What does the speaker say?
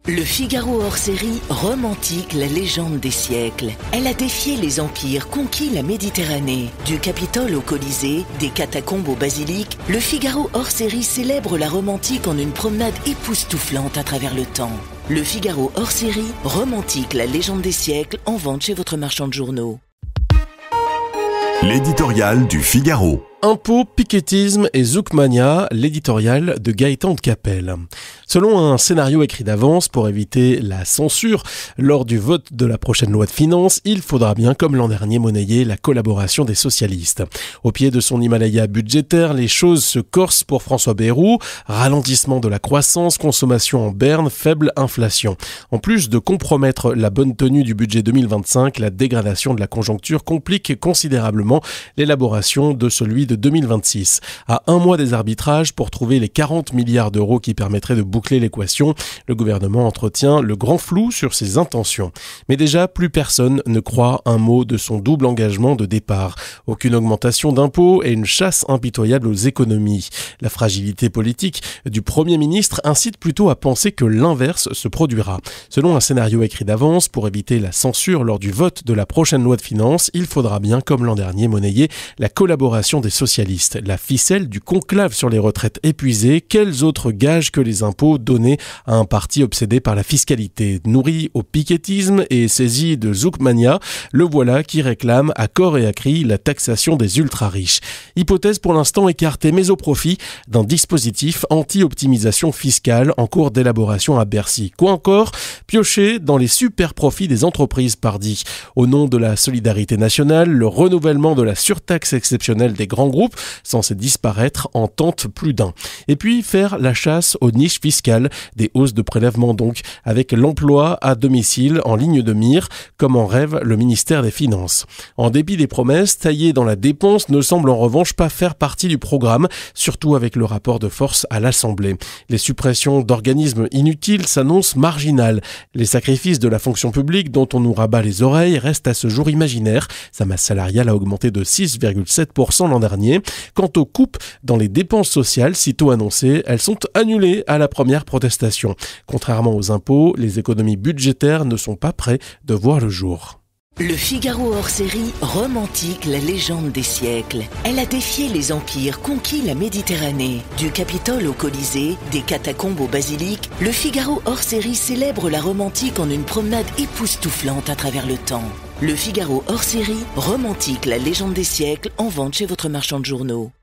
Le Figaro hors série romantique la légende des siècles. Elle a défié les empires, conquis la Méditerranée. Du Capitole au Colisée, des catacombes au Basilique, le Figaro hors série célèbre la romantique en une promenade époustouflante à travers le temps. Le Figaro hors série romantique la légende des siècles, en vente chez votre marchand de journaux. L'éditorial du Figaro. Impôts, piquetisme et zoukmania, l'éditorial de Gaëtan de Capelle. Selon un scénario écrit d'avance pour éviter la censure lors du vote de la prochaine loi de finances, il faudra bien, comme l'an dernier, monnayer la collaboration des socialistes. Au pied de son Himalaya budgétaire, les choses se corsent pour François Bayrou. Ralentissement de la croissance, consommation en berne, faible inflation. En plus de compromettre la bonne tenue du budget 2025, la dégradation de la conjoncture complique considérablement l'élaboration de celui de 2026. À un mois des arbitrages pour trouver les 40 milliards d'euros qui permettraient de boucler l'équation, le gouvernement entretient le grand flou sur ses intentions. Mais déjà, plus personne ne croit un mot de son double engagement de départ. Aucune augmentation d'impôts et une chasse impitoyable aux économies. La fragilité politique du Premier ministre incite plutôt à penser que l'inverse se produira. Selon un scénario écrit d'avance, pour éviter la censure lors du vote de la prochaine loi de finances, il faudra bien, comme l'an dernier, monnayer la collaboration des socialistes. La ficelle du conclave sur les retraites épuisées, quels autres gages que les impôts donnés à un parti obsédé par la fiscalité, nourri au piquetisme et saisi de zoukmania, le voilà qui réclame à corps et à cri la taxation des ultra-riches. Hypothèse pour l'instant écartée, mais au profit d'un dispositif anti-optimisation fiscale en cours d'élaboration à Bercy. Quoi encore? Piocher dans les super profits des entreprises pardi. Au nom de la solidarité nationale, le renouvellement de la surtaxe exceptionnelle des grands groupes, censé disparaître, en tente plus d'un. Et puis faire la chasse aux niches fiscales, des hausses de prélèvements donc, avec l'emploi à domicile en ligne de mire, comme en rêve le ministère des Finances. En dépit des promesses, tailler dans la dépense ne semble en revanche pas faire partie du programme, surtout avec le rapport de force à l'Assemblée. Les suppressions d'organismes inutiles s'annoncent marginales. Les sacrifices de la fonction publique dont on nous rabat les oreilles restent à ce jour imaginaires. Sa masse salariale a augmenté de 6,7% l'an dernier. Quant aux coupes dans les dépenses sociales sitôt annoncées, elles sont annulées à la première protestation. Contrairement aux impôts, les économies budgétaires ne sont pas prêtes de voir le jour. Le Figaro hors série romantique la légende des siècles. Elle a défié les empires, conquis la Méditerranée. Du Capitole au Colisée, des catacombes au Basilique, le Figaro hors série célèbre la romantique en une promenade époustouflante à travers le temps. Le Figaro hors série romantique la légende des siècles, en vente chez votre marchand de journaux.